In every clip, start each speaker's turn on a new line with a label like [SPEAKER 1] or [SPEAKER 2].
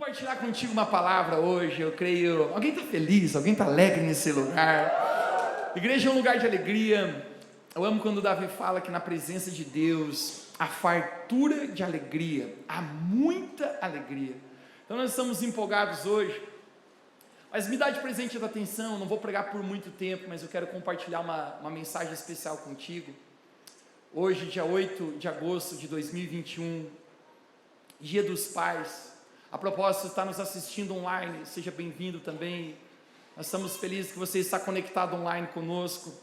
[SPEAKER 1] compartilhar contigo uma palavra hoje. Eu creio, alguém está feliz, alguém está alegre nesse lugar. Igreja é um lugar de alegria. Eu amo quando Davi fala que na presença de Deus há fartura de alegria, há muita alegria. Então nós estamos empolgados hoje, mas me dá de presente da atenção. Eu não vou pregar por muito tempo, mas eu quero compartilhar uma mensagem especial contigo. Hoje, dia 8 de agosto de 2021, Dia dos Pais. A propósito, está nos assistindo online, seja bem-vindo também. Nós estamos felizes que você está conectado online conosco.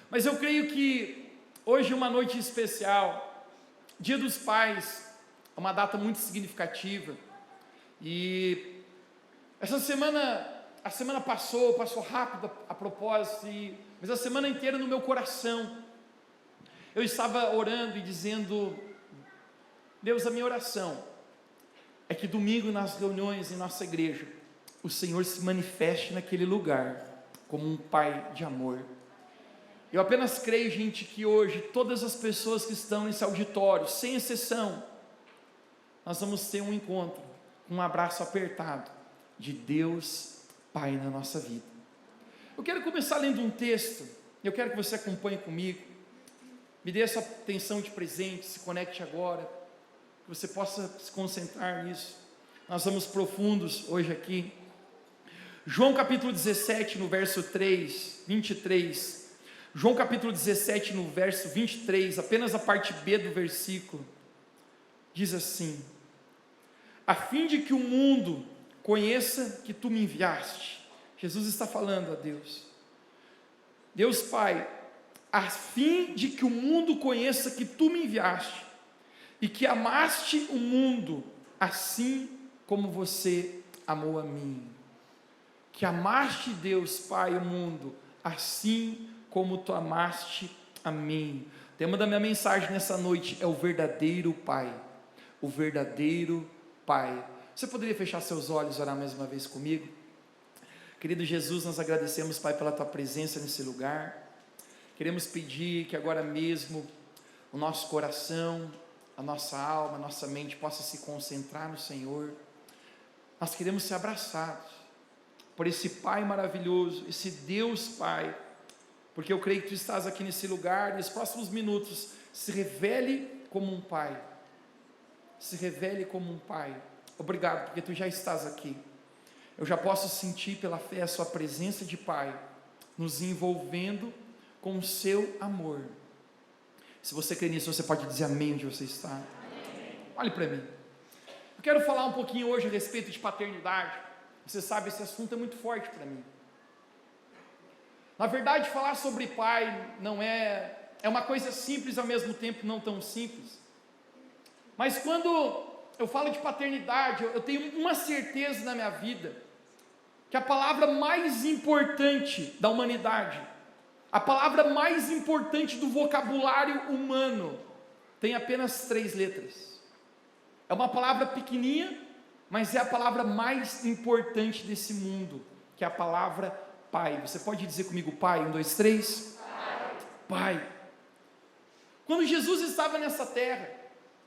[SPEAKER 1] Mas eu creio que hoje é uma noite especial. Dia dos Pais é uma data muito significativa. E essa semana, a semana passou rápido a propósito, mas a semana inteira no meu coração, eu estava orando e dizendo: Deus, a minha oração é que domingo nas reuniões em nossa igreja, o Senhor se manifeste naquele lugar como um Pai de amor. Eu apenas creio, gente, que hoje todas as pessoas que estão nesse auditório, sem exceção, nós vamos ter um encontro, um abraço apertado de Deus Pai na nossa vida. Eu quero começar lendo um texto, eu quero que você acompanhe comigo, me dê essa atenção de presente, se conecte agora, que você possa se concentrar nisso. Nós vamos profundos hoje aqui. João capítulo 17, no verso 23. João capítulo 17, no verso 23, apenas a parte B do versículo, diz assim: a fim de que o mundo conheça que tu me enviaste. Jesus está falando a Deus. Deus Pai, a fim de que o mundo conheça que tu me enviaste, e que amaste o mundo, assim como você amou a mim. Que amaste, Deus Pai, o mundo, assim como tu amaste a mim. O tema da minha mensagem nessa noite é o verdadeiro Pai. O verdadeiro Pai. Você poderia fechar seus olhos e orar mais uma vez comigo? Querido Jesus, nós agradecemos, Pai, pela tua presença nesse lugar. Queremos pedir que agora mesmo o nosso coração, a nossa alma, a nossa mente possa se concentrar no Senhor. Nós queremos ser abraçados por esse Pai maravilhoso, esse Deus Pai, porque eu creio que tu estás aqui nesse lugar. Nos próximos minutos, se revele como um Pai, se revele como um Pai. Obrigado, porque tu já estás aqui. Eu já posso sentir pela fé a sua presença de Pai, nos envolvendo com o seu amor. Se você crê nisso, você pode dizer amém onde você está. Amém. Olhe para mim. Eu quero falar um pouquinho hoje a respeito de paternidade. Você sabe, esse assunto é muito forte para mim. Na verdade, falar sobre pai não é uma coisa simples, ao mesmo tempo não tão simples. Mas quando eu falo de paternidade, eu tenho uma certeza na minha vida, que a palavra mais importante da humanidade, a palavra mais importante do vocabulário humano, tem apenas 3 letras. É uma palavra pequenininha, mas é a palavra mais importante desse mundo, que é a palavra Pai. Você pode dizer comigo Pai? 1, 2, 3. Pai. Quando Jesus estava nessa terra,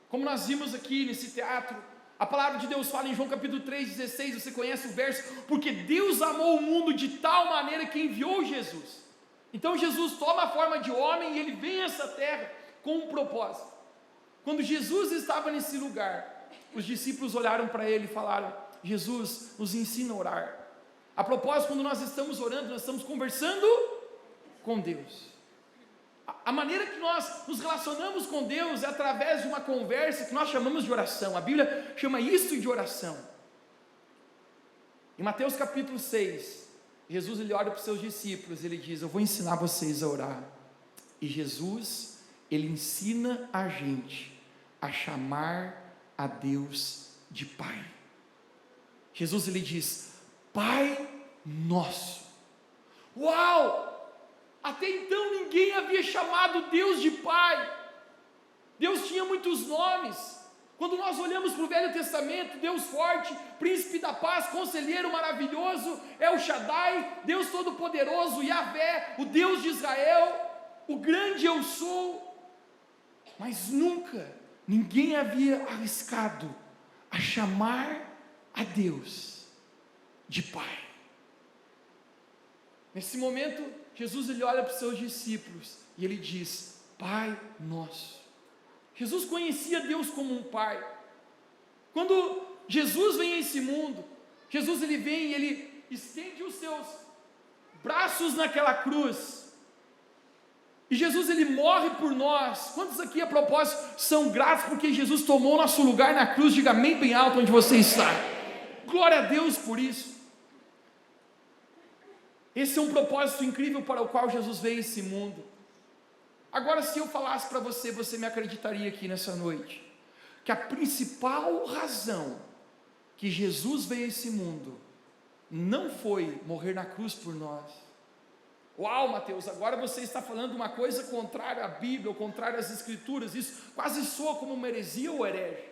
[SPEAKER 1] como nós vimos aqui nesse teatro, a palavra de Deus fala em João capítulo 3,16, você conhece o verso: porque Deus amou o mundo de tal maneira que enviou Jesus. Então Jesus toma a forma de homem e ele vem a essa terra com um propósito. Quando Jesus estava nesse lugar, os discípulos olharam para ele e falaram: Jesus, nos ensina a orar. A propósito, quando nós estamos orando, nós estamos conversando com Deus. A maneira que nós nos relacionamos com Deus é através de uma conversa que nós chamamos de oração. A Bíblia chama isso de oração. Em Mateus capítulo 6, Jesus ele olha para os seus discípulos e ele diz: eu vou ensinar vocês a orar. E Jesus, ele ensina a gente a chamar a Deus de Pai. Jesus ele diz: Pai nosso. Uau! Até então ninguém havia chamado Deus de Pai. Deus tinha muitos nomes. Quando nós olhamos para o Velho Testamento, Deus forte, príncipe da paz, conselheiro maravilhoso, El Shaddai, Deus todo-poderoso, Yahvé, o Deus de Israel, o grande eu sou. Mas nunca ninguém havia arriscado a chamar a Deus de Pai. Nesse momento, Jesus ele olha para os seus discípulos e ele diz: Pai nosso. Jesus conhecia Deus como um Pai. Quando Jesus vem a esse mundo, Jesus ele vem e ele estende os seus braços naquela cruz, e Jesus ele morre por nós. Quantos aqui a propósito são gratos porque Jesus tomou nosso lugar na cruz? Diga amém bem alto onde você está. Glória a Deus por isso. Esse é um propósito incrível para o qual Jesus veio a esse mundo. Agora, se eu falasse para você, você me acreditaria aqui nessa noite, que a principal razão que Jesus veio a esse mundo não foi morrer na cruz por nós. Uau, Mateus, agora você está falando uma coisa contrária à Bíblia, ou contrária às Escrituras. Isso quase soa como uma heresia ou herege.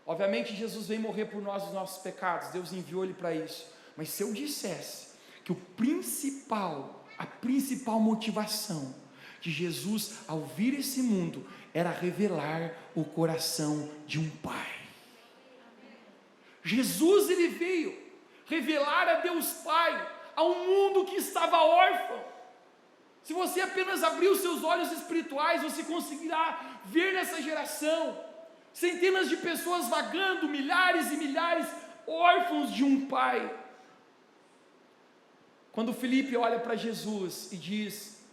[SPEAKER 1] Obviamente Jesus veio morrer por nós os nossos pecados, Deus enviou Ele para isso. Mas se eu dissesse que a principal motivação de Jesus ao vir esse mundo era revelar o coração de um Pai. Jesus ele veio revelar a Deus Pai a um mundo que estava órfão. Se você apenas abrir os seus olhos espirituais, você conseguirá ver nessa geração centenas de pessoas vagando, milhares e milhares órfãos de um Pai. Quando Filipe olha para Jesus e diz: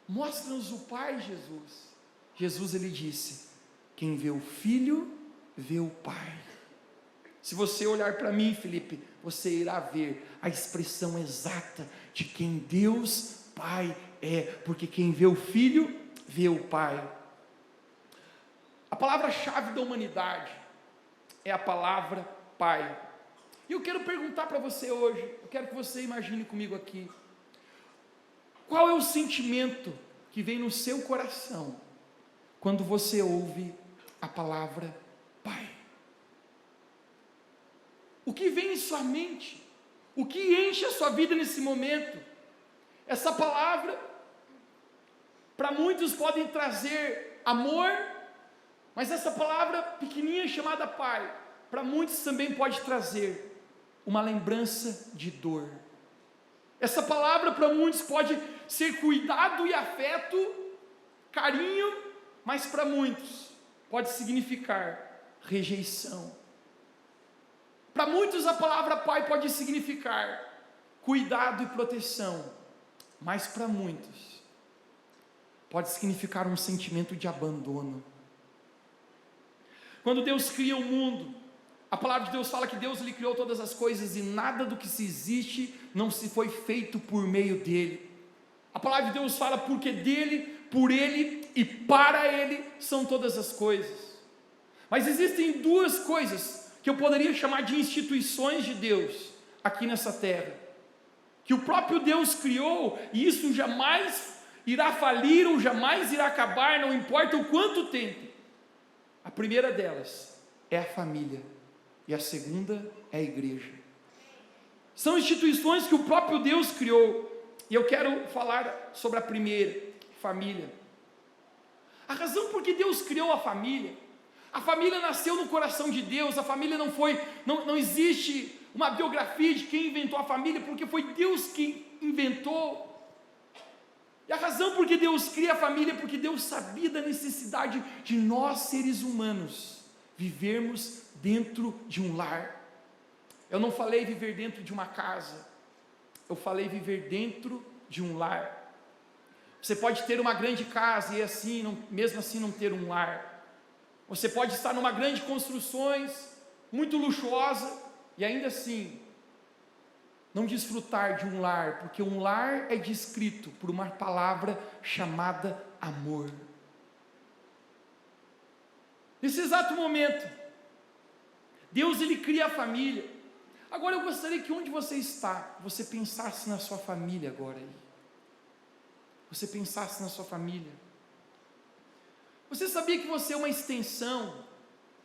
[SPEAKER 1] mostra-nos o Pai, Jesus. Jesus ele disse: quem vê o Filho, vê o Pai. Se você olhar para mim, Filipe, você irá ver a expressão exata de quem Deus Pai é, porque quem vê o Filho, vê o Pai. A palavra-chave da humanidade é a palavra Pai. E eu quero perguntar para você hoje, eu quero que você imagine comigo aqui, qual é o sentimento que vem no seu coração quando você ouve a palavra Pai? O que vem em sua mente? O que enche a sua vida nesse momento? Essa palavra, para muitos podem trazer amor, mas essa palavra pequenininha chamada Pai, para muitos também pode trazer uma lembrança de dor. Essa palavra para muitos pode ser cuidado e afeto, carinho, mas para muitos pode significar rejeição. Para muitos a palavra Pai pode significar cuidado e proteção, mas para muitos pode significar um sentimento de abandono. Quando Deus cria o mundo, a palavra de Deus fala que Deus ele criou todas as coisas e nada do que se existe não se foi feito por meio dele. A palavra de Deus fala porque dele, por ele e para ele são todas as coisas. Mas existem duas coisas que eu poderia chamar de instituições de Deus aqui nessa terra, que o próprio Deus criou, e isso jamais irá falir ou jamais irá acabar, não importa o quanto tempo. A primeira delas é a família, e a segunda é a igreja. São instituições que o próprio Deus criou, e eu quero falar sobre a primeira, família. A razão por que Deus criou a família nasceu no coração de Deus. A família não existe uma biografia de quem inventou a família, porque foi Deus que inventou. E a razão por que Deus cria a família é porque Deus sabia da necessidade de nós, seres humanos, vivermos dentro de um lar. Eu não falei viver dentro de uma casa, eu falei viver dentro de um lar. Você pode ter uma grande casa e mesmo assim não ter um lar. Você pode estar numa grande construções, muito luxuosa, e ainda assim não desfrutar de um lar, porque um lar é descrito por uma palavra chamada amor. Nesse exato momento, Deus ele cria a família. Agora eu gostaria que onde você está, você pensasse na sua família agora aí. Você pensasse na sua família. Você sabia que você é uma extensão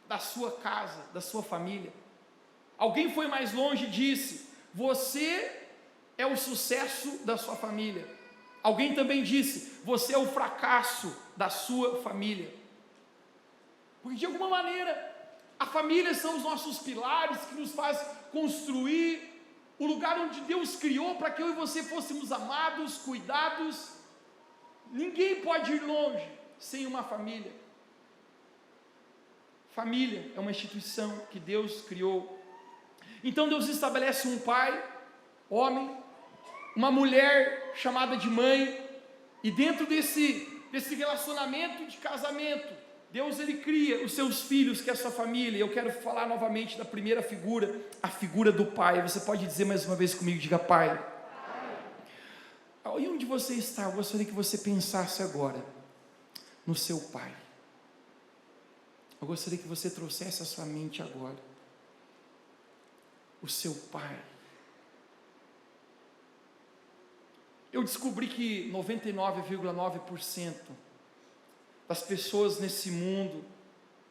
[SPEAKER 1] da sua casa, da sua família? Alguém foi mais longe e disse: você é o sucesso da sua família. Alguém também disse: você é o fracasso da sua família. Porque de alguma maneira, A família são os nossos pilares que nos faz construir o lugar onde Deus criou para que eu e você fôssemos amados, cuidados. Ninguém pode ir longe sem uma família. Família é uma instituição que Deus criou. Então Deus estabelece um pai, homem, uma mulher chamada de mãe, e dentro desse relacionamento de casamento, Deus ele cria os seus filhos, que é a sua família. Eu quero falar novamente da primeira figura, a figura do pai. Você pode dizer mais uma vez comigo, diga pai. E onde você está? Eu gostaria que você pensasse agora no seu pai. Eu gostaria que você trouxesse à sua mente agora o seu pai. Eu descobri que 99,9% das pessoas nesse mundo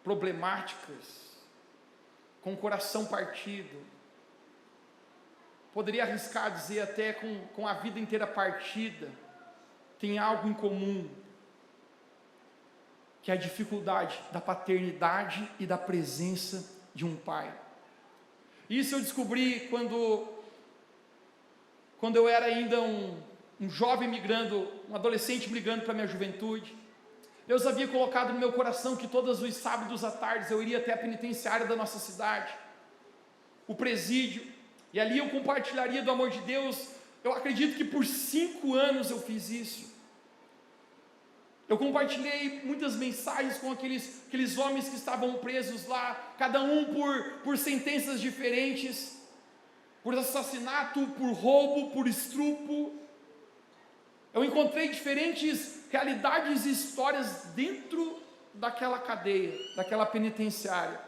[SPEAKER 1] problemáticas, com o coração partido, poderia arriscar dizer até com a vida inteira partida, tem algo em comum, que é a dificuldade da paternidade e da presença de um pai. Isso eu descobri quando eu era ainda um jovem migrando, um adolescente migrando para a minha juventude. Deus havia colocado no meu coração que todos os sábados à tarde eu iria até a penitenciária da nossa cidade, o presídio, e ali eu compartilharia do amor de Deus. Eu acredito que por 5 anos eu fiz isso. Eu compartilhei muitas mensagens com aqueles homens que estavam presos lá, cada um por sentenças diferentes, por assassinato, por roubo, por estupro. Eu encontrei diferentes realidades e histórias dentro daquela cadeia, daquela penitenciária.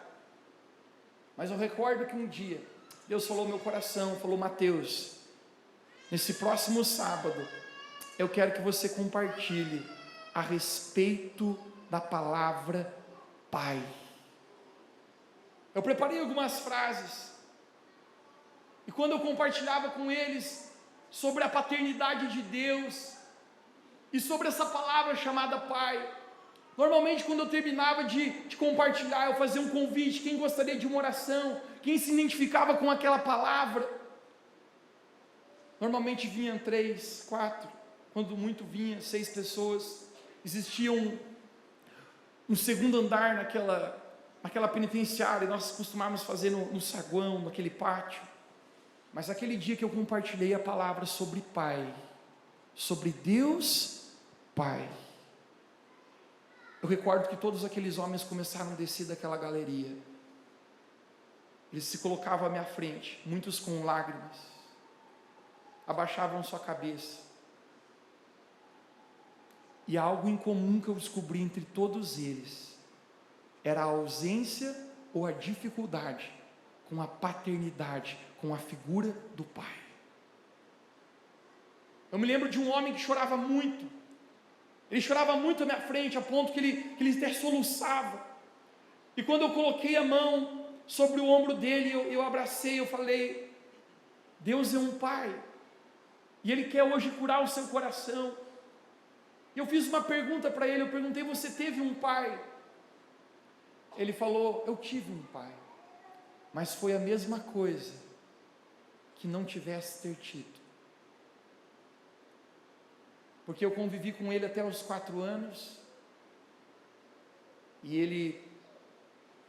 [SPEAKER 1] Mas eu recordo que um dia, Deus falou no meu coração, falou: Mateus, nesse próximo sábado, eu quero que você compartilhe a respeito da palavra Pai. Eu preparei algumas frases, e quando eu compartilhava com eles sobre a paternidade de Deus, e sobre essa palavra chamada Pai, normalmente quando eu terminava de compartilhar, eu fazia um convite, quem gostaria de uma oração, quem se identificava com aquela palavra. Normalmente vinham 3, 4, quando muito vinha 6 pessoas. Existia um segundo andar naquela penitenciária, e nós costumávamos fazer no saguão, naquele pátio. Mas aquele dia que eu compartilhei a palavra sobre Pai, sobre Deus Pai, eu recordo que todos aqueles homens começaram a descer daquela galeria. Eles se colocavam à minha frente, muitos com lágrimas, abaixavam sua cabeça. E algo em comum que eu descobri entre todos eles era a ausência ou a dificuldade com a paternidade, com a figura do pai. Eu me lembro de um homem que chorava muito. Ele chorava muito à minha frente, a ponto que ele até soluçava. E quando eu coloquei a mão sobre o ombro dele, eu abracei, eu falei: Deus é um pai, e Ele quer hoje curar o seu coração. Eu fiz uma pergunta para ele, eu perguntei: você teve um pai? Ele falou: eu tive um pai, mas foi a mesma coisa que não tivesse ter tido, porque eu convivi com ele até os 4 anos, e ele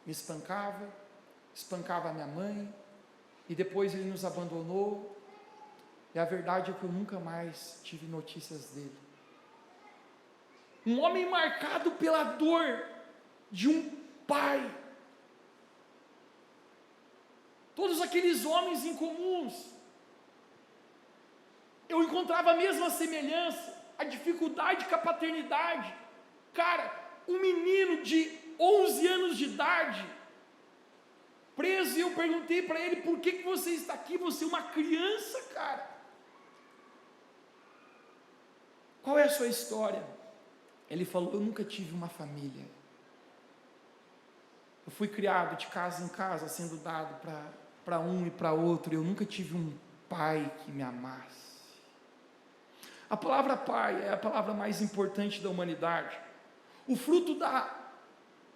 [SPEAKER 1] me espancava a minha mãe, e depois ele nos abandonou, e a verdade é que eu nunca mais tive notícias dele. Um homem marcado pela dor de um pai. Todos aqueles homens incomuns, eu encontrava a mesma semelhança, a dificuldade com a paternidade. Cara, um menino de 11 anos de idade, preso, e eu perguntei para ele: por que você está aqui? Você é uma criança, cara. Qual é a sua história? Ele falou: eu nunca tive uma família. Eu fui criado de casa em casa, sendo dado para um e para outro. Eu nunca tive um pai que me amasse. A palavra pai é a palavra mais importante da humanidade. O fruto da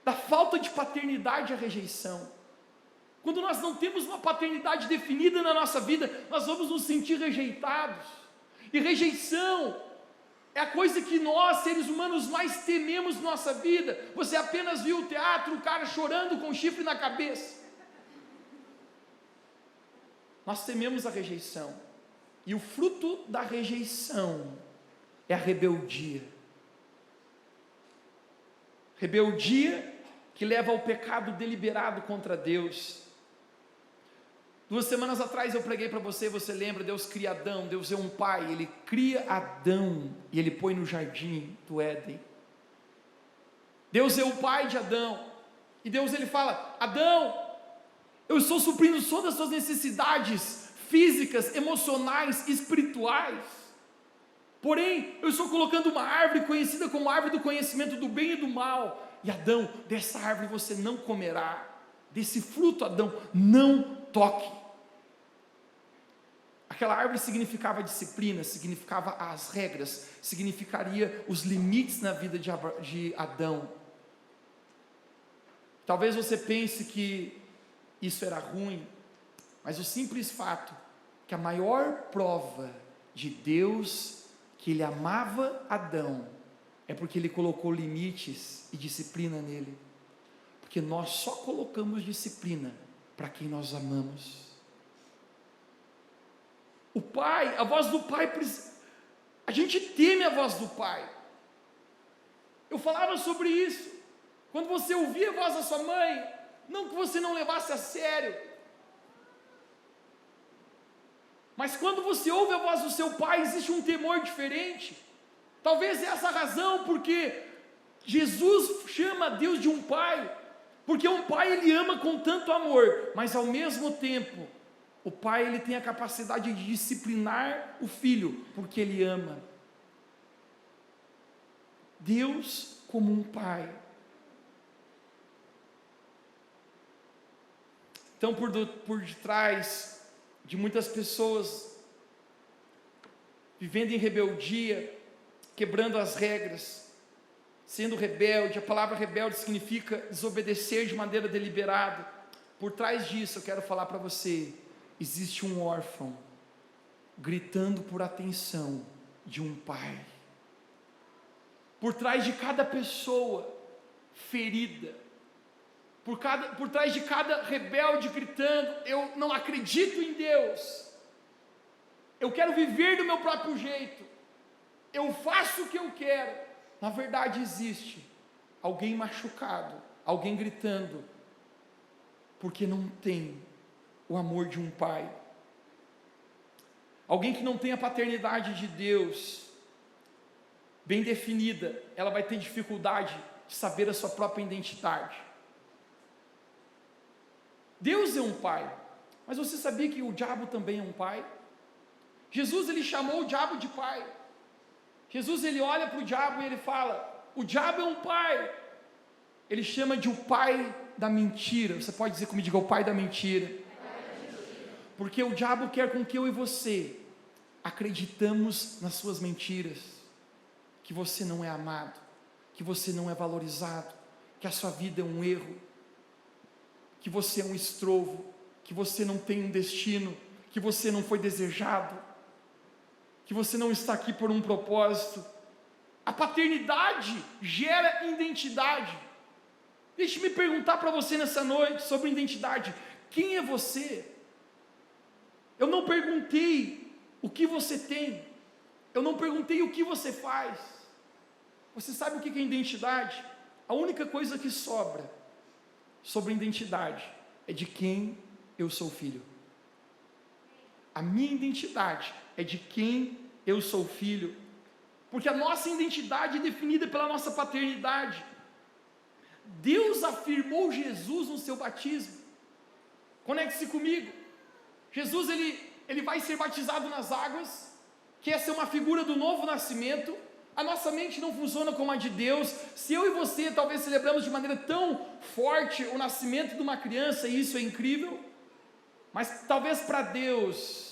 [SPEAKER 1] da falta de paternidade à rejeição. Quando nós não temos uma paternidade definida na nossa vida, nós vamos nos sentir rejeitados. E rejeição é a coisa que nós, seres humanos, mais tememos na nossa vida. Você apenas viu o teatro, o cara chorando com chifre na cabeça. Nós tememos a rejeição. E o fruto da rejeição é a rebeldia. Rebeldia que leva ao pecado deliberado contra Deus. 2 semanas atrás eu preguei para você, você lembra, Deus cria Adão, Deus é um pai, Ele cria Adão e Ele põe no jardim do Éden. Deus é o pai de Adão, e Deus Ele fala: Adão, eu estou suprindo todas as suas necessidades físicas, emocionais, espirituais, porém, eu estou colocando uma árvore conhecida como árvore do conhecimento do bem e do mal, e Adão, dessa árvore você não comerá, desse fruto, Adão, não toque. Aquela árvore significava disciplina, significava as regras, significaria os limites na vida de Adão. Talvez você pense que isso era ruim, mas o simples fato que a maior prova de Deus que Ele amava Adão é porque Ele colocou limites e disciplina nele, porque nós só colocamos disciplina para quem nós amamos. O pai, a voz do pai, a gente teme a voz do pai. Eu falava sobre isso. Quando você ouvia a voz da sua mãe, não que você não levasse a sério, mas quando você ouve a voz do seu pai, existe um temor diferente. Talvez essa a razão porque Jesus chama Deus de um pai, porque um pai ele ama com tanto amor, mas ao mesmo tempo, o pai ele tem a capacidade de disciplinar o filho, porque ele ama. Deus como um pai. Então, por detrás de muitas pessoas vivendo em rebeldia, quebrando as regras, sendo rebelde, a palavra rebelde significa desobedecer de maneira deliberada. Por trás disso, eu quero falar para você, existe um órfão gritando por atenção de um pai. Por trás de cada pessoa ferida, por trás de cada rebelde gritando: eu não acredito em Deus, eu quero viver do meu próprio jeito, eu faço o que eu quero. Na verdade existe alguém machucado, alguém gritando, porque não tem o amor de um pai, alguém que não tem a paternidade de Deus bem definida, ela vai ter dificuldade de saber a sua própria identidade. Deus é um pai, mas você sabia que o diabo também é um pai? Jesus ele chamou o diabo de pai. Jesus ele olha para o diabo e ele fala: o diabo é um pai. Ele chama de o pai da mentira. Você pode dizer comigo, diga: o pai da mentira. Porque o diabo quer com que eu e você acreditamos nas suas mentiras, que você não é amado, que você não é valorizado, que a sua vida é um erro, que você é um estrovo, que você não tem um destino, que você não foi desejado, que você não está aqui por um propósito. A paternidade gera identidade. Deixe-me perguntar para você nessa noite sobre identidade: quem é você? Eu não perguntei o que você tem, eu não perguntei o que você faz. Você sabe o que é identidade? A única coisa que sobra sobre identidade é de quem eu sou filho. A minha identidade é de quem eu sou filho, porque a nossa identidade é definida pela nossa paternidade. Deus afirmou Jesus no seu batismo. Conecte-se comigo. Jesus ele vai ser batizado nas águas, que essa é uma figura do novo nascimento. A nossa mente não funciona como a de Deus. Se eu e você talvez celebramos de maneira tão forte o nascimento de uma criança, e isso é incrível, mas talvez para Deus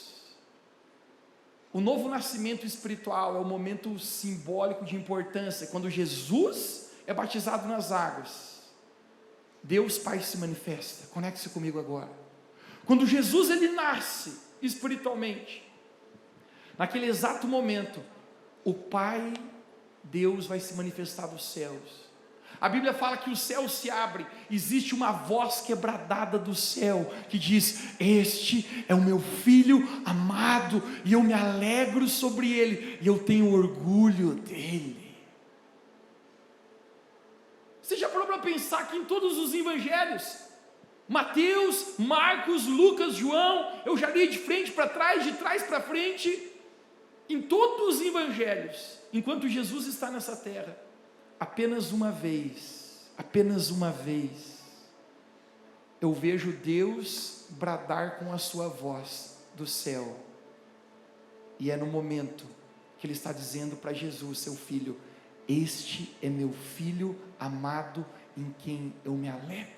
[SPEAKER 1] o novo nascimento espiritual é o momento simbólico de importância. Quando Jesus é batizado nas águas, Deus Pai se manifesta. Conecte-se comigo agora. Quando Jesus ele nasce espiritualmente, naquele exato momento, o Pai, Deus vai se manifestar dos céus. A Bíblia fala que o céu se abre, existe uma voz quebradada do céu, que diz: este é o meu filho amado, e eu me alegro sobre ele, e eu tenho orgulho dele. Você já parou para pensar que em todos os evangelhos, Mateus, Marcos, Lucas, João, eu já li de frente para trás, de trás para frente, em todos os evangelhos, enquanto Jesus está nessa terra, apenas uma vez, eu vejo Deus bradar com a sua voz do céu, e é no momento que ele está dizendo para Jesus, seu filho: este é meu filho amado, em quem eu me alegro.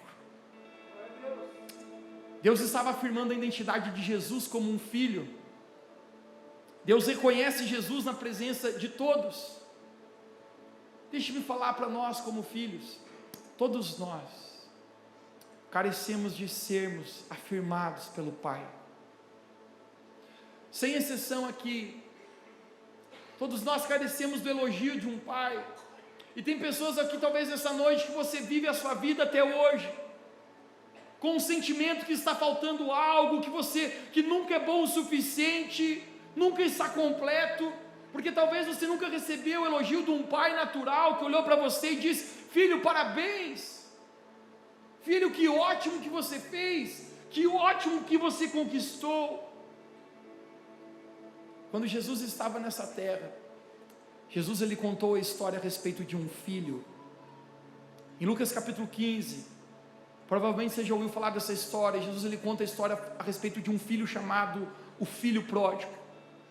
[SPEAKER 1] Deus estava afirmando a identidade de Jesus como um filho. Deus reconhece Jesus na presença de todos. Deixe-me falar para nós como filhos, todos nós carecemos de sermos afirmados pelo Pai, sem exceção aqui. Todos nós carecemos do elogio de um pai, e tem pessoas aqui talvez nessa noite que você vive a sua vida até hoje, com um sentimento que está faltando algo, que nunca é bom o suficiente, nunca está completo, porque talvez você nunca recebeu o elogio de um pai natural, que olhou para você e disse: filho, parabéns, filho, que ótimo que você fez, que ótimo que você conquistou. Quando Jesus estava nessa terra, Jesus ele contou a história a respeito de um filho, em Lucas capítulo 15, provavelmente você já ouviu falar dessa história. Jesus ele conta a história a respeito de um filho chamado o filho pródigo,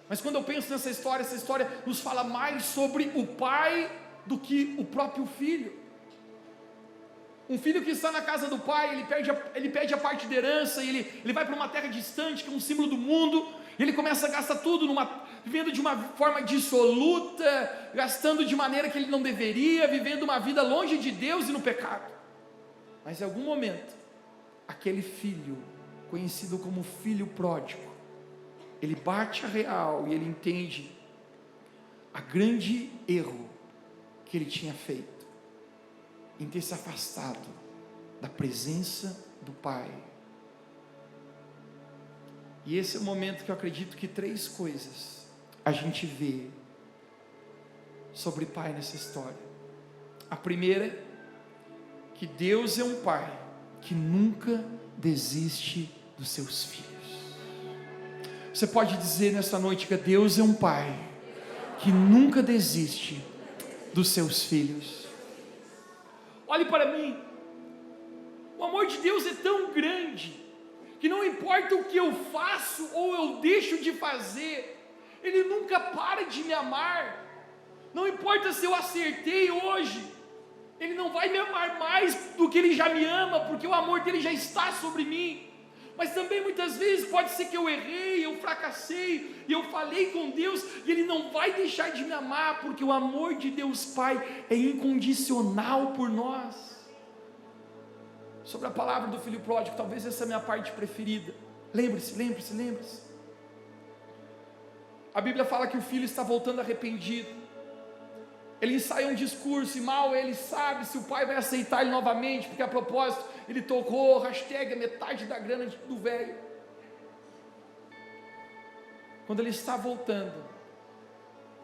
[SPEAKER 1] mas quando eu penso nessa história, essa história nos fala mais sobre o pai do que o próprio filho. Um filho que está na casa do pai, ele perde a parte da herança, e ele vai para uma terra distante, que é um símbolo do mundo, e ele começa a gastar tudo, vivendo de uma forma dissoluta, gastando de maneira que ele não deveria, vivendo uma vida longe de Deus e no pecado. Mas em algum momento, aquele filho, conhecido como filho pródigo, ele bate a real e ele entende a grande erro que ele tinha feito, em ter se afastado da presença do Pai. E esse é o momento que eu acredito que 3 coisas a gente vê sobre Pai nessa história. A primeira, que Deus é um Pai que nunca desiste dos seus filhos. Você pode dizer nessa noite que Deus é um Pai que nunca desiste dos seus filhos. Olhe para mim, o amor de Deus é tão grande, que não importa o que eu faço ou eu deixo de fazer, Ele nunca para de me amar. Não importa se eu acertei hoje, Ele não vai me amar mais do que Ele já me ama, porque o amor dEle já está sobre mim. Mas também muitas vezes pode ser que eu errei, eu fracassei, e eu falei com Deus, e Ele não vai deixar de me amar, porque o amor de Deus Pai é incondicional por nós. Sobre a palavra do filho pródigo, talvez essa é a minha parte preferida. Lembre-se. A Bíblia fala que o filho está voltando arrependido. Ele ensaia um discurso, e mal ele sabe se o pai vai aceitar ele novamente, porque a propósito, ele tocou, hashtag, a metade da grana do velho. Quando ele está voltando,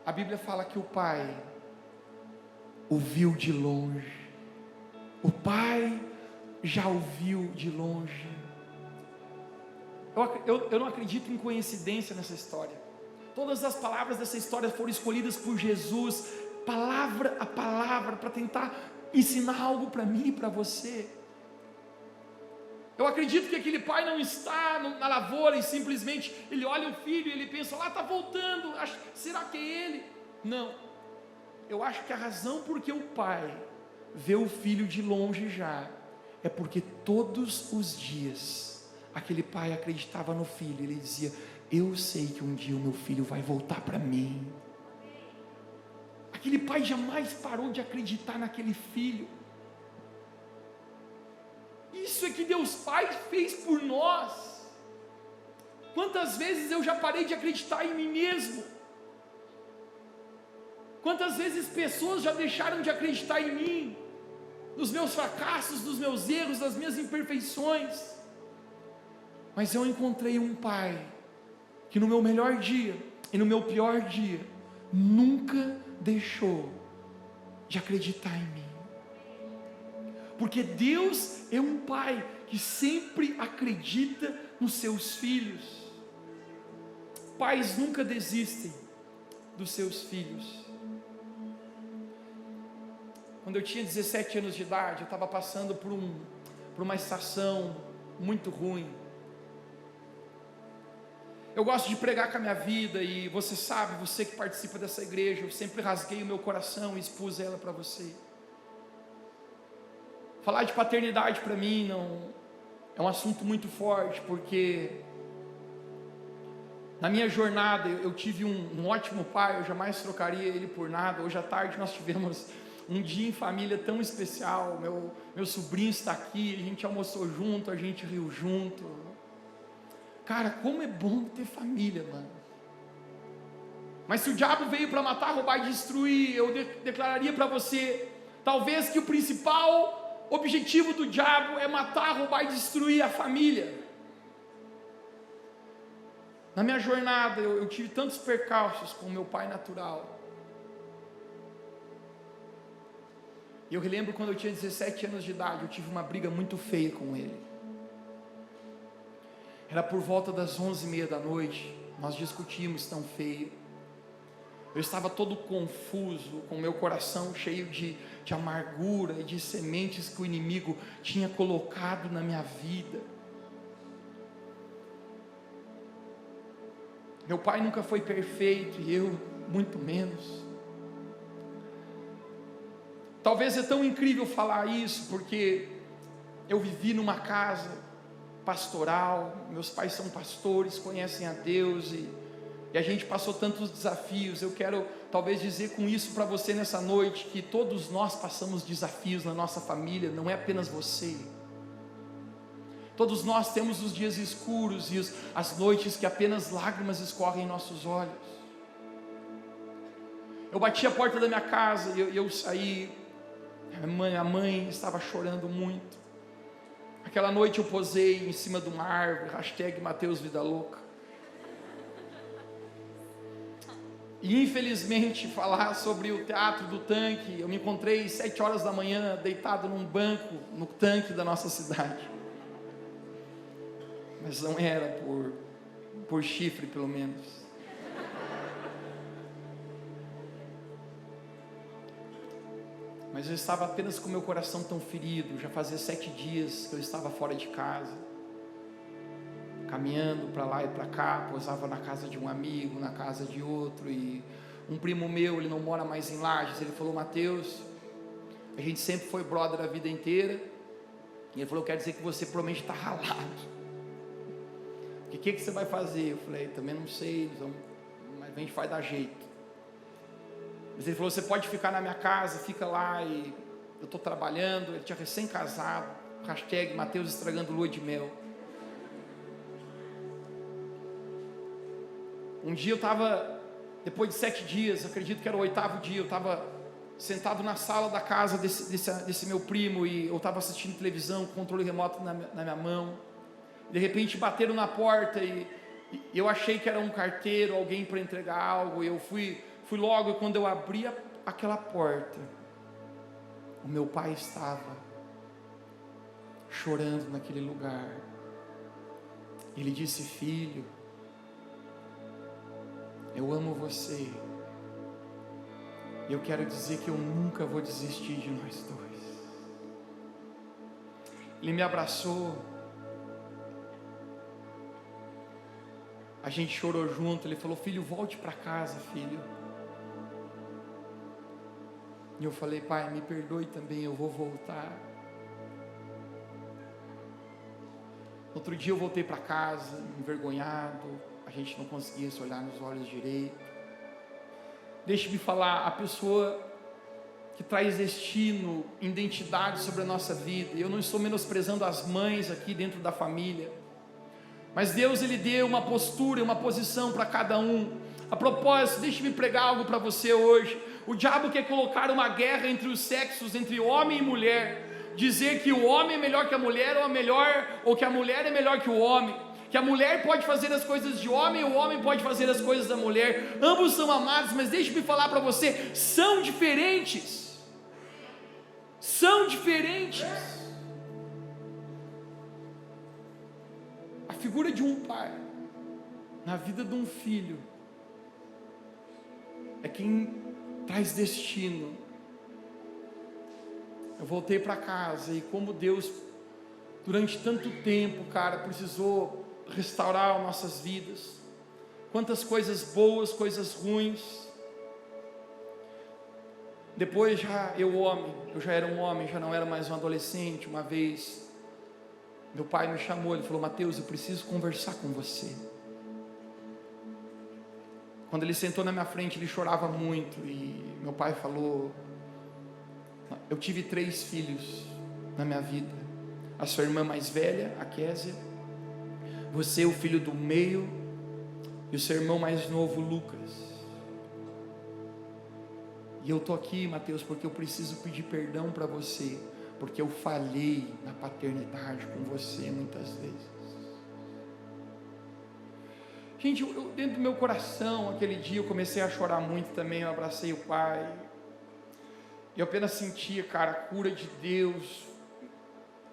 [SPEAKER 1] a Bíblia fala que o pai o viu de longe. O pai já o viu de longe. Eu não acredito em coincidência nessa história. Todas as palavras dessa história foram escolhidas por Jesus, palavra a palavra, para tentar ensinar algo para mim e para você. Eu acredito que aquele pai não está na lavoura e simplesmente ele olha o filho e ele pensa: lá está voltando, será que é ele? Não, eu acho que a razão porque o pai vê o filho de longe já, é porque todos os dias aquele pai acreditava no filho. Ele dizia: eu sei que um dia o meu filho vai voltar para mim. Aquele pai jamais parou de acreditar naquele filho. isso é que Deus Pai fez por nós. Quantas vezes eu já parei de acreditar em mim mesmo? Quantas vezes pessoas já deixaram de acreditar em mim, nos meus fracassos, nos meus erros, nas minhas imperfeições? Mas eu encontrei um Pai que no meu melhor dia e no meu pior dia nunca deixou de acreditar em mim. Porque Deus é um Pai que sempre acredita nos seus filhos. Pais nunca desistem dos seus filhos. Quando eu tinha 17 anos de idade, eu estava passando por uma estação muito ruim. Eu gosto de pregar com a minha vida, e você sabe, você que participa dessa igreja, eu sempre rasguei o meu coração e expus ela para você. Falar de paternidade para mim não é um assunto muito forte, porque na minha jornada eu tive um ótimo pai, eu jamais trocaria ele por nada. Hoje à tarde nós tivemos um dia em família tão especial, meu sobrinho está aqui, a gente almoçou junto, a gente riu junto. Cara, como é bom ter família, mano. Mas se o diabo veio para matar, roubar e destruir, eu declararia para você, talvez que o principal objetivo do diabo é matar, roubar e destruir a família. Na minha jornada eu tive tantos percalços com o meu pai natural. E eu relembro quando eu tinha 17 anos de idade, eu tive uma briga muito feia com ele. Era por volta das 11h30 da noite, nós discutimos tão feio. Eu estava todo confuso, com meu coração cheio de amargura e de sementes que o inimigo tinha colocado na minha vida. Meu pai nunca foi perfeito e eu muito menos. Talvez é tão incrível falar isso, porque eu vivi numa casa pastoral, meus pais são pastores, conhecem a Deus, e a gente passou tantos desafios. Eu quero talvez dizer com isso para você nessa noite, que todos nós passamos desafios na nossa família, não é apenas você. Todos nós temos os dias escuros e as noites que apenas lágrimas escorrem em nossos olhos. Eu bati a porta da minha casa e eu saí. A mãe estava chorando muito. Aquela noite eu posei em cima de uma árvore, #Mateus Vida Louca. E infelizmente falar sobre o teatro do tanque, eu me encontrei 7 horas da manhã deitado num banco no tanque da nossa cidade. Mas não era por chifre, pelo menos. Mas eu estava apenas com meu coração tão ferido. Já fazia 7 dias que eu estava fora de casa, caminhando para lá e para cá. Pousava na casa de um amigo, na casa de outro. E um primo meu, ele não mora mais em Lages, ele falou: Mateus, a gente sempre foi brother a vida inteira. E ele falou: quer dizer que você provavelmente está ralado. O que você vai fazer? Eu falei: também não sei, mas a gente vai dar jeito. Mas ele falou: você pode ficar na minha casa, fica lá, e eu estou trabalhando. Ele tinha recém-casado, #Mateus estragando lua de mel. Um dia eu estava, depois de 7 dias, acredito que era o 8º dia, eu estava sentado na sala da casa desse meu primo, e eu estava assistindo televisão, com controle remoto na minha mão. De repente bateram na porta, e eu achei que era um carteiro, alguém para entregar algo. E eu fui logo, e quando eu abri aquela porta, o meu pai estava chorando naquele lugar. Ele disse: filho, eu amo você, e eu quero dizer que eu nunca vou desistir de nós dois. Ele me abraçou, a gente chorou junto. Ele falou: filho, volte para casa, filho. E eu falei: pai, me perdoe também, eu vou voltar. Outro dia eu voltei para casa, envergonhado, a gente não conseguia se olhar nos olhos direito. Deixe-me falar, a pessoa que traz destino, identidade sobre a nossa vida. E eu não estou menosprezando as mães aqui dentro da família, mas Deus, Ele deu uma postura, uma posição para cada um. A propósito, deixe-me pregar algo para você hoje. O diabo quer colocar uma guerra entre os sexos, entre homem e mulher, dizer que o homem é melhor que a mulher, ou que a mulher é melhor que o homem, que a mulher pode fazer as coisas de homem, e o homem pode fazer as coisas da mulher. Ambos são amados, mas deixe-me falar para você, são diferentes. São diferentes. A figura de um pai na vida de um filho é quem traz destino. Eu voltei para casa e como Deus, durante tanto tempo, cara, precisou restaurar nossas vidas. Quantas coisas boas, coisas ruins. Depois eu já era um homem, já não era mais um adolescente. Uma vez, meu pai me chamou, ele falou: Mateus, eu preciso conversar com você. Quando ele sentou na minha frente, ele chorava muito, e meu pai falou: eu tive 3 filhos na minha vida, a sua irmã mais velha, a Késia, você, o filho do meio, e o seu irmão mais novo, Lucas. E eu estou aqui, Mateus, porque eu preciso pedir perdão para você, porque eu falhei na paternidade com você muitas vezes. Gente, dentro do meu coração, aquele dia eu comecei a chorar muito também. Eu abracei o pai, e eu apenas sentia, cara, a cura de Deus,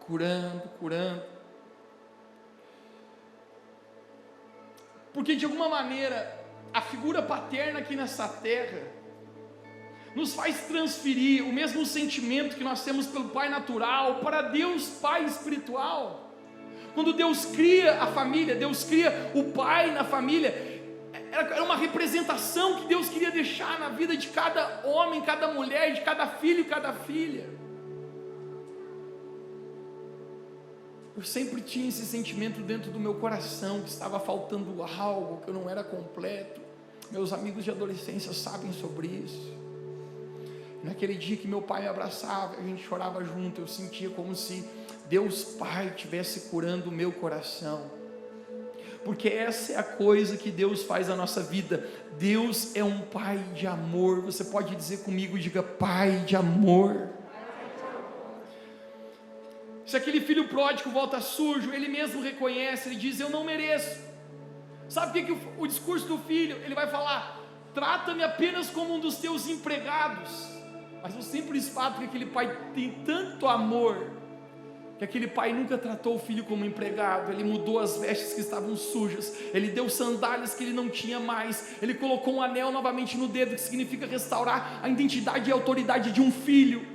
[SPEAKER 1] curando, porque de alguma maneira, a figura paterna aqui nessa terra, nos faz transferir o mesmo sentimento que nós temos pelo pai natural, para Deus Pai espiritual. Quando Deus cria a família, Deus cria o pai na família, era uma representação que Deus queria deixar na vida de cada homem, cada mulher, de cada filho e cada filha. Eu sempre tinha esse sentimento dentro do meu coração, que estava faltando algo, que eu não era completo. Meus amigos de adolescência sabem sobre isso. Naquele dia que meu pai me abraçava, a gente chorava junto, eu sentia como se Deus Pai estivesse curando o meu coração, porque essa é a coisa que Deus faz na nossa vida. Deus é um Pai de amor. Você pode dizer comigo, diga: Pai de amor. Se aquele filho pródigo volta sujo, ele mesmo reconhece, ele diz: eu não mereço. Sabe o que o discurso do filho, ele vai falar: trata-me apenas como um dos teus empregados. Mas o simples fato que aquele pai tem tanto amor, que aquele pai nunca tratou o filho como empregado. Ele mudou as vestes que estavam sujas, ele deu sandálias que ele não tinha mais, ele colocou um anel novamente no dedo, que significa restaurar a identidade e a autoridade de um filho.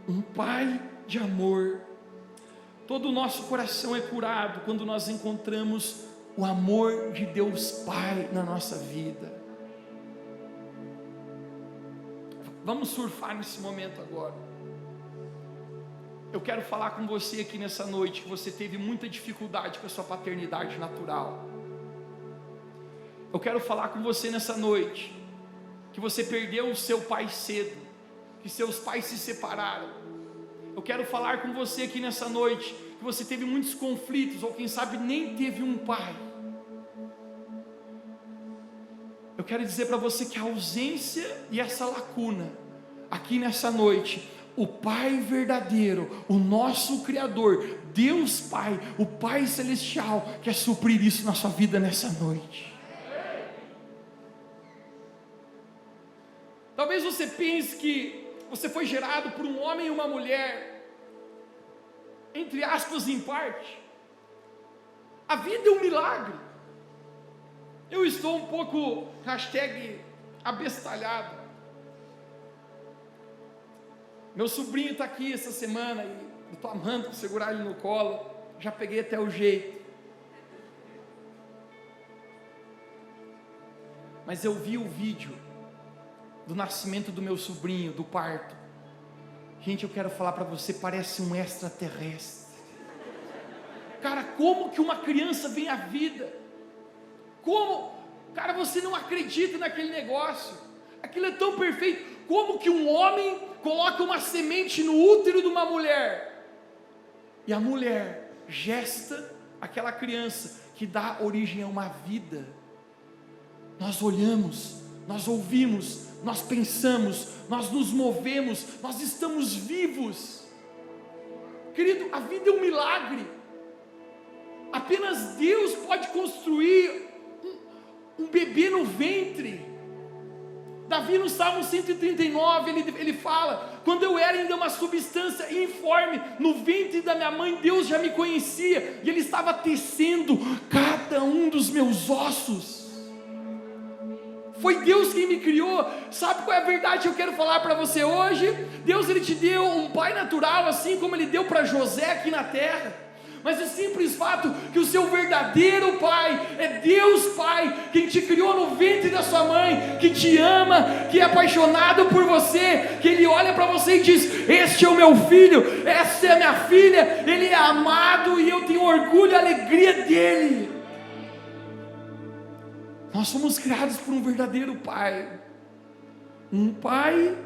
[SPEAKER 1] Um pai de amor. Todo o nosso coração é curado quando nós encontramos o amor de Deus Pai na nossa vida. Vamos surfar nesse momento agora. Eu quero falar com você aqui nessa noite, que você teve muita dificuldade com a sua paternidade natural. Eu quero falar com você nessa noite, que você perdeu o seu pai cedo, que seus pais se separaram. Eu quero falar com você aqui nessa noite, que você teve muitos conflitos, ou quem sabe nem teve um pai. Eu quero dizer para você que a ausência e essa lacuna, aqui nessa noite, o Pai verdadeiro, o nosso Criador, Deus Pai, o Pai Celestial, quer suprir isso na sua vida nessa noite. Talvez você pense que você foi gerado por um homem e uma mulher, entre aspas, em parte. A vida é um milagre. Eu estou um pouco, abestalhado. Meu sobrinho está aqui essa semana, e eu estou amando segurar ele no colo, já peguei até o jeito. Mas eu vi o vídeo do nascimento do meu sobrinho, do parto. Gente, eu quero falar para você, parece um extraterrestre. Cara, como que uma criança vem à vida? Como? Cara, você não acredita naquele negócio. Aquilo é tão perfeito. Como que um homem coloca uma semente no útero de uma mulher, e a mulher gesta aquela criança que dá origem a uma vida. Nós olhamos, nós ouvimos, nós pensamos, nós nos movemos, nós estamos vivos. Querido, a vida é um milagre. Apenas Deus pode construir um bebê no ventre. Davi no Salmo 139, ele fala: quando eu era ainda uma substância informe, no ventre da minha mãe, Deus já me conhecia, e Ele estava tecendo cada um dos meus ossos. Foi Deus quem me criou. Sabe qual é a verdade que eu quero falar para você hoje? Deus, Ele te deu um pai natural, assim como Ele deu para José aqui na terra. Mas o simples fato que o seu verdadeiro pai é Deus Pai, quem te criou no ventre da sua mãe, que te ama, que é apaixonado por você, que Ele olha para você e diz: este é o meu filho, essa é a minha filha, ele é amado e eu tenho orgulho e alegria dele. Nós somos criados por um verdadeiro pai, um pai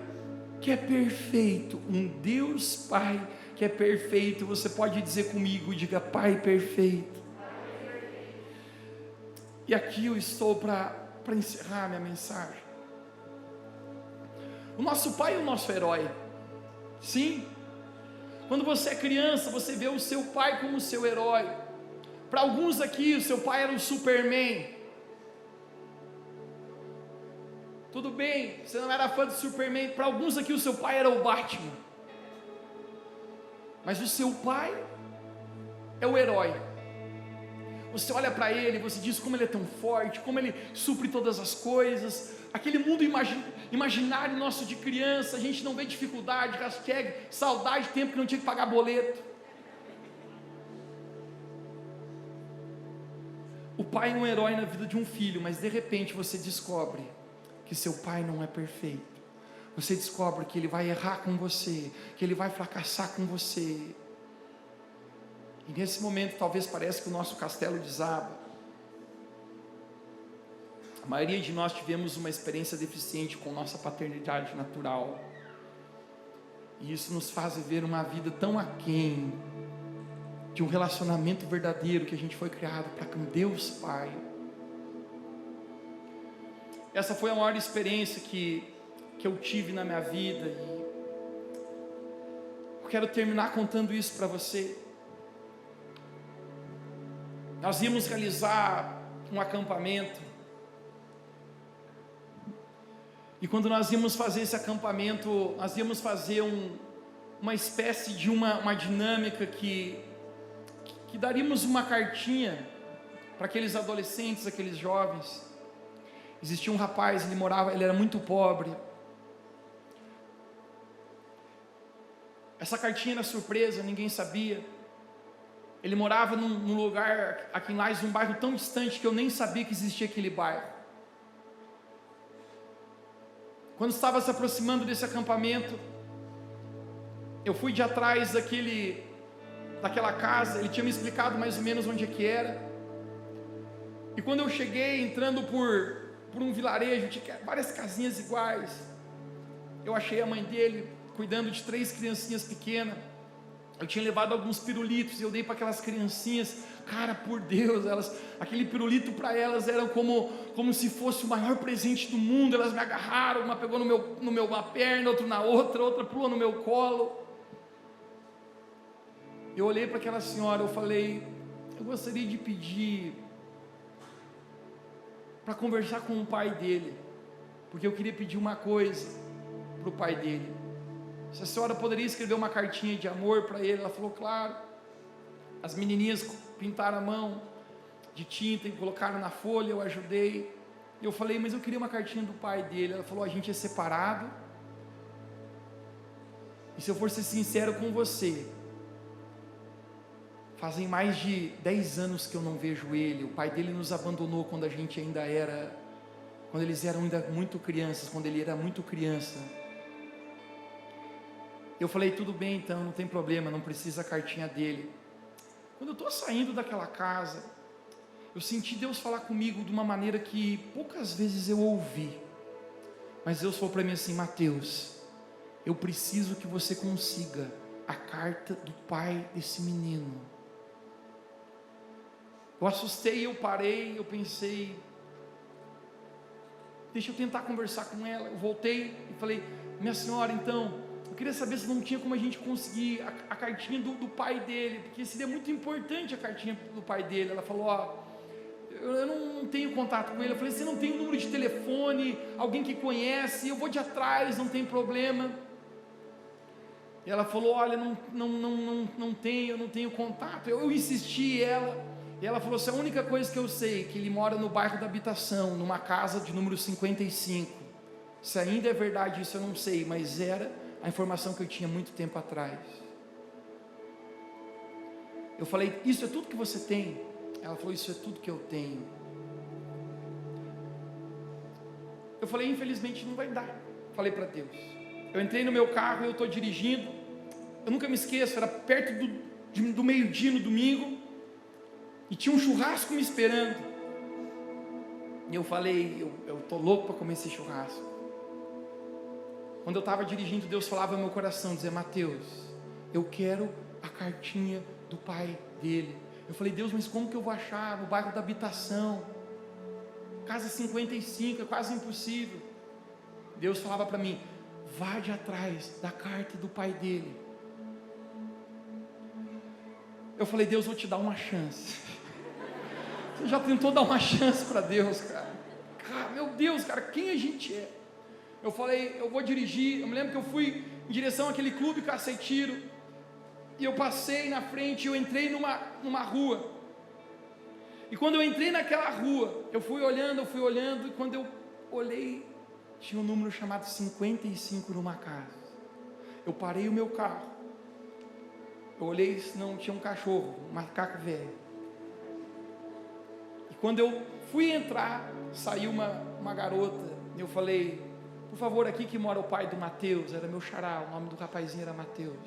[SPEAKER 1] que é perfeito, um Deus Pai que é perfeito. Você pode dizer comigo, diga: Pai perfeito. E aqui eu estou para encerrar minha mensagem. O nosso pai é o nosso herói. Sim, quando você é criança, você vê o seu pai como seu herói. Para alguns aqui, o seu pai era o Superman. Tudo bem, você não era fã do Superman. Para alguns aqui, o seu pai era o Batman. Mas o seu pai é o herói. Você olha para ele, você diz como ele é tão forte, como ele supre todas as coisas. Aquele mundo imaginário nosso de criança, a gente não vê dificuldade, hashtag saudade, tempo que não tinha que pagar boleto. O pai é um herói na vida de um filho, mas de repente você descobre que seu pai não é perfeito. Você descobre que ele vai errar com você, que ele vai fracassar com você. E nesse momento talvez pareça que o nosso castelo desaba. A maioria de nós tivemos uma experiência deficiente com nossa paternidade natural. E isso nos faz viver uma vida tão aquém de um relacionamento verdadeiro que a gente foi criado para com Deus Pai. Essa foi a maior experiência que eu tive na minha vida, e eu quero terminar contando isso para você. Nós íamos realizar um acampamento, e quando nós íamos fazer esse acampamento, nós íamos fazer uma espécie de uma dinâmica que daríamos uma cartinha para aqueles adolescentes, aqueles jovens. Existia um rapaz, ele era muito pobre. Essa cartinha era surpresa, ninguém sabia. Ele morava num lugar aqui em Lages, um bairro tão distante que eu nem sabia que existia aquele bairro. Quando estava se aproximando desse acampamento, eu fui de atrás daquela casa. Ele tinha me explicado mais ou menos onde é que era. E quando eu cheguei, entrando por um vilarejo, tinha várias casinhas iguais, eu achei a mãe dele cuidando de 3 criancinhas pequenas. Eu tinha levado alguns pirulitos e eu dei para aquelas criancinhas. Cara, por Deus, aquele pirulito para elas era como se fosse o maior presente do mundo. Elas me agarraram, uma pegou uma perna, outra na outra pulou no meu colo. Eu olhei para aquela senhora, eu falei: eu gostaria de pedir para conversar com o pai dele, porque eu queria pedir uma coisa para o pai dele. Se a senhora poderia escrever uma cartinha de amor para ele? Ela falou: claro. As menininhas pintaram a mão de tinta e colocaram na folha, eu ajudei. Eu falei: mas eu queria uma cartinha do pai dele. Ela falou: a gente é separado, e se eu for ser sincero com você, fazem mais de 10 anos que eu não vejo ele. O pai dele nos abandonou quando eles eram ainda muito crianças, quando ele era muito criança. Eu falei: tudo bem então, não tem problema, não precisa a cartinha dele. Quando eu estou saindo daquela casa, eu senti Deus falar comigo de uma maneira que poucas vezes eu ouvi. Mas Deus falou para mim assim: Mateus, eu preciso que você consiga a carta do pai desse menino. Eu assustei, eu parei, eu pensei, deixa eu tentar conversar com ela. Eu voltei e falei: minha senhora, então, eu queria saber se não tinha como a gente conseguir a cartinha do pai dele, porque seria muito importante a cartinha do pai dele. Ela falou: ó, eu não tenho contato com ele. Eu falei: você não tem um número de telefone, alguém que conhece? Eu vou de atrás, não tem problema. E ela falou: olha, não tenho contato. Eu insisti, e ela falou assim: a única coisa que eu sei é que ele mora no bairro da Habitação, numa casa de número 55. Se ainda é verdade isso eu não sei, mas era a informação que eu tinha muito tempo atrás. Eu falei: isso é tudo que você tem? Ela falou: isso é tudo que eu tenho. Eu falei: infelizmente não vai dar. Falei para Deus. Eu entrei no meu carro, eu estou dirigindo, eu nunca me esqueço, era perto do meio-dia no domingo, e tinha um churrasco me esperando, e eu falei: eu estou louco para comer esse churrasco. Quando eu estava dirigindo, Deus falava no meu coração, dizia: Mateus, eu quero a cartinha do pai dele. Eu falei: Deus, mas como que eu vou achar? No bairro da Habitação, casa 55, é quase impossível. Deus falava para mim: vá de atrás da carta do pai dele. Eu falei: Deus, vou te dar uma chance. Você já tentou dar uma chance para Deus, cara? Meu Deus, cara, quem a gente é? Eu falei: eu vou dirigir. Eu me lembro que eu fui em direção àquele clube Cacetiro, e eu passei na frente, eu entrei numa rua, e quando eu entrei naquela rua, eu fui olhando, e quando eu olhei, tinha um número chamado 55 numa casa. Eu parei o meu carro, eu olhei, não tinha um cachorro, um macaco velho, e quando eu fui entrar, saiu uma garota, e eu falei: por favor, aqui que mora o pai do Mateus. Era meu xará, o nome do rapazinho era Mateus.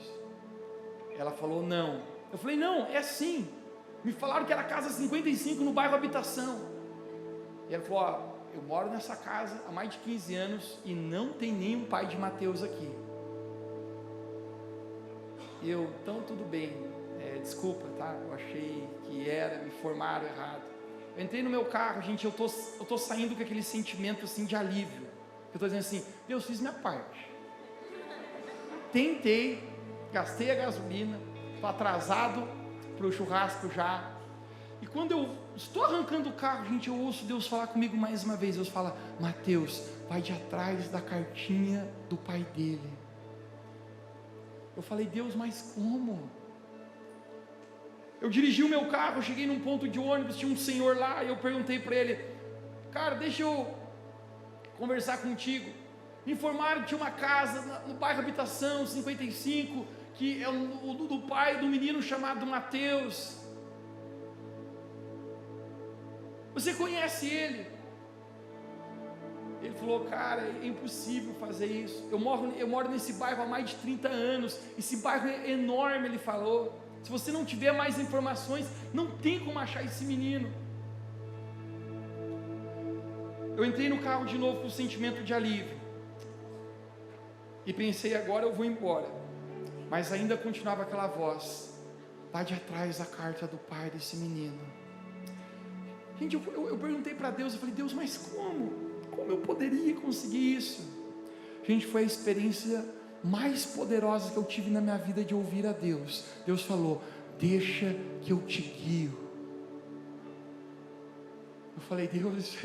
[SPEAKER 1] Ela falou: não. Eu falei: não, é assim, me falaram que era casa 55 no bairro Habitação. E ela falou: ó, eu moro nessa casa há mais de 15 anos e não tem nenhum pai de Mateus aqui. E eu: então tudo bem, desculpa, tá? Eu achei que me informaram errado. Eu entrei no meu carro, gente, eu tô saindo com aquele sentimento assim de alívio. Eu estou dizendo assim: Deus, fiz minha parte, tentei, gastei a gasolina, estou atrasado para o churrasco já. E quando eu estou arrancando o carro, gente, eu ouço Deus falar comigo mais uma vez. Deus fala: Mateus, vai de atrás da cartinha do pai dele. Eu falei: Deus, mas como? Eu dirigi o meu carro, eu cheguei num ponto de ônibus, tinha um senhor lá, e eu perguntei para ele: cara, deixa eu conversar contigo. Me informaram que tinha uma casa no bairro Habitação 55, que é do pai do menino chamado Mateus. Você conhece ele? Ele falou: cara, é impossível fazer isso. Eu moro nesse bairro há mais de 30 anos. Esse bairro é enorme, ele falou. Se você não tiver mais informações, não tem como achar esse menino. Eu entrei no carro de novo com um sentimento de alívio, e pensei: agora eu vou embora. Mas ainda continuava aquela voz: vá de atrás da carta do pai desse menino. Gente, eu perguntei para Deus, eu falei: Deus, mas como eu poderia conseguir isso? Gente, foi a experiência mais poderosa que eu tive na minha vida de ouvir a Deus. Deus falou: deixa que eu te guio. Eu falei: Deus,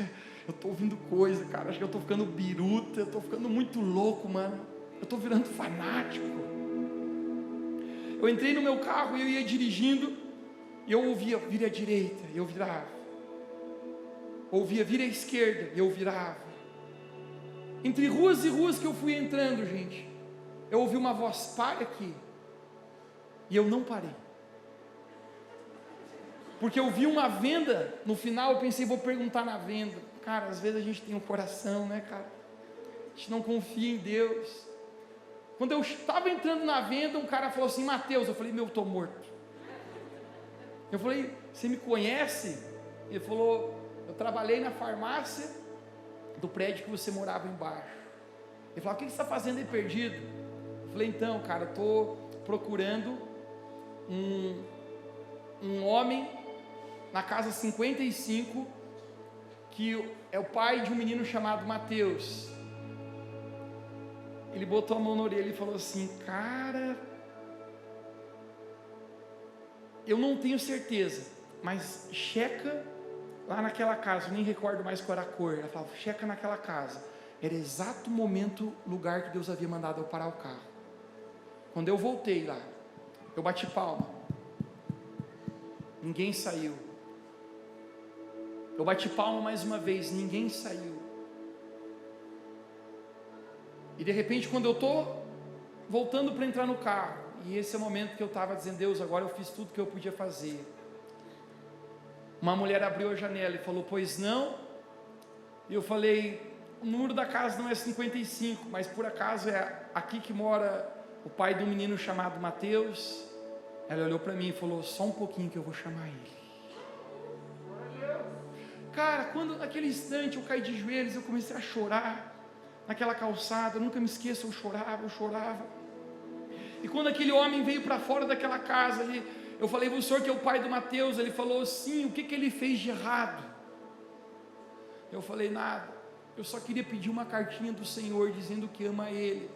[SPEAKER 1] eu estou ouvindo coisa, cara, acho que eu estou ficando biruta, eu estou ficando muito louco, mano, eu estou virando fanático. Eu entrei no meu carro e eu ia dirigindo, e eu ouvia: vira à direita, e eu virava, ouvia: vira à esquerda, e eu virava. Entre ruas e ruas que eu fui entrando, gente, eu ouvi uma voz: para aqui, e eu não parei, porque eu vi uma venda no final. Eu pensei: vou perguntar na venda. Cara, às vezes a gente tem um coração, né, cara? A gente não confia em Deus. Quando eu estava entrando na venda, um cara falou assim: Mateus. Eu falei: meu, eu estou morto. Eu falei: você me conhece? Ele falou: eu trabalhei na farmácia do prédio que você morava embaixo. Ele falou: o que você está fazendo aí perdido? Eu falei: então, cara, eu estou procurando um homem na casa 55, que é o pai de um menino chamado Mateus. Ele botou a mão na orelha e falou assim: cara, eu não tenho certeza, mas checa lá naquela casa. Eu nem recordo mais qual era a cor. Ela falava: checa naquela casa. Era exato o momento, lugar que Deus havia mandado eu parar o carro. Quando eu voltei lá, eu bati palma, ninguém saiu. Eu bati palma mais uma vez, ninguém saiu. E de repente, quando eu estou voltando para entrar no carro, e esse é o momento que eu estava dizendo: Deus, agora eu fiz tudo que eu podia fazer. Uma mulher abriu a janela e falou: pois não? E eu falei: o número da casa não é 55, mas por acaso é aqui que mora o pai de um menino chamado Mateus? Ela olhou para mim e falou: só um pouquinho que eu vou chamar ele. Cara, quando naquele instante eu caí de joelhos, eu comecei a chorar, naquela calçada, eu nunca me esqueço, eu chorava. E quando aquele homem veio para fora daquela casa, eu falei: o senhor que é o pai do Mateus? Ele falou: sim. O que ele fez de errado? Eu falei: nada, eu só queria pedir uma cartinha do Senhor, dizendo que ama ele.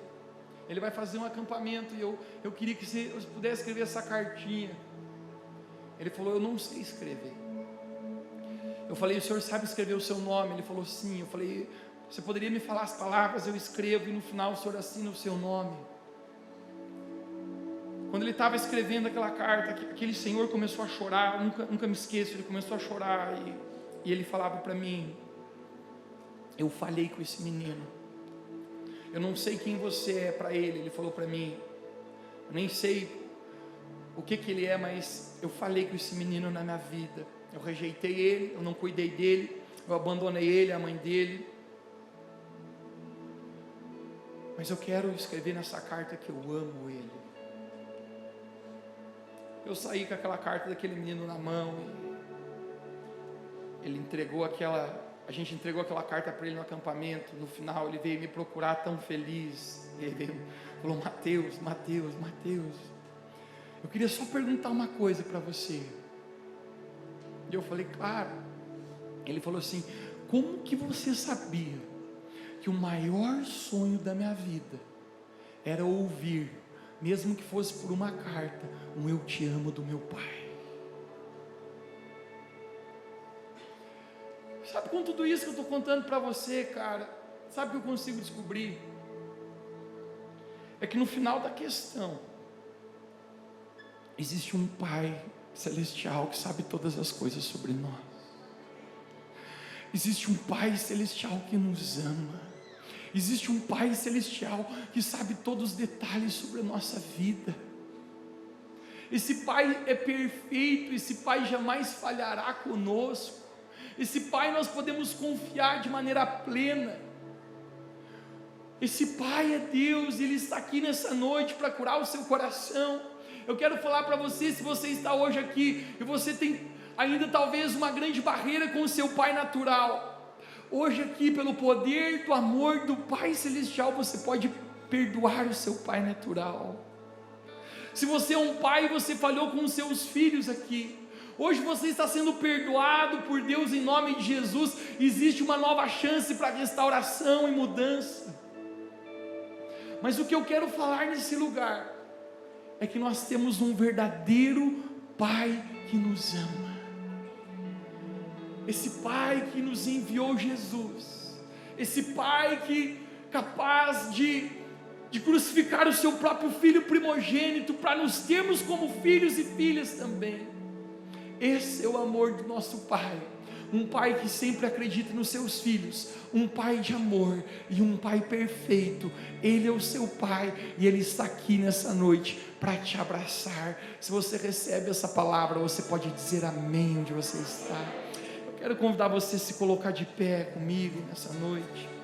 [SPEAKER 1] Ele vai fazer um acampamento, e eu queria que você pudesse escrever essa cartinha. Ele falou: eu não sei escrever. Eu falei: o senhor sabe escrever o seu nome? Ele falou: sim. Eu falei: você poderia me falar as palavras? Eu escrevo, e no final o senhor assina o seu nome. Quando ele estava escrevendo aquela carta, aquele senhor começou a chorar. Nunca me esqueço, ele começou a chorar, e ele falava para mim: eu falhei com esse menino, eu não sei quem você é para ele. Ele falou para mim: eu nem sei o que ele é, mas eu falei com esse menino na minha vida. Eu rejeitei ele, eu não cuidei dele, eu abandonei ele, a mãe dele. Mas eu quero escrever nessa carta que eu amo ele. Eu saí com aquela carta daquele menino na mão, e ele entregou a gente entregou aquela carta para ele no acampamento. No final ele veio me procurar tão feliz, e ele falou: Mateus, eu queria só perguntar uma coisa para você. E eu falei: claro. Ele falou assim: como que você sabia que o maior sonho da minha vida era ouvir, mesmo que fosse por uma carta, um eu te amo do meu pai? Sabe, com tudo isso que eu estou contando para você, cara, sabe o que eu consigo descobrir? É que no final da questão, existe um Pai celestial que sabe todas as coisas sobre nós. Existe um Pai celestial que nos ama. Existe um Pai celestial que sabe todos os detalhes sobre a nossa vida. Esse Pai é perfeito, esse Pai jamais falhará conosco. Esse Pai nós podemos confiar de maneira plena. Esse Pai é Deus, Ele está aqui nessa noite para curar o seu coração. Eu quero falar para você, se você está hoje aqui e você tem ainda talvez uma grande barreira com o seu pai natural, hoje aqui, pelo poder do amor do Pai Celestial, você pode perdoar o seu pai natural. Se você é um pai e você falhou com os seus filhos aqui, hoje você está sendo perdoado por Deus em nome de Jesus. Existe uma nova chance para restauração e mudança. Mas o que eu quero falar nesse lugar é que nós temos um verdadeiro Pai que nos ama. Esse Pai que nos enviou Jesus, esse Pai que capaz de crucificar o seu próprio Filho primogênito para nos termos como filhos e filhas também. Esse é o amor do nosso Pai, um Pai que sempre acredita nos seus filhos, um Pai de amor e um Pai perfeito. Ele é o seu Pai e Ele está aqui nessa noite para te abraçar. Se você recebe essa palavra, você pode dizer amém onde você está. Eu quero convidar você a se colocar de pé comigo nessa noite.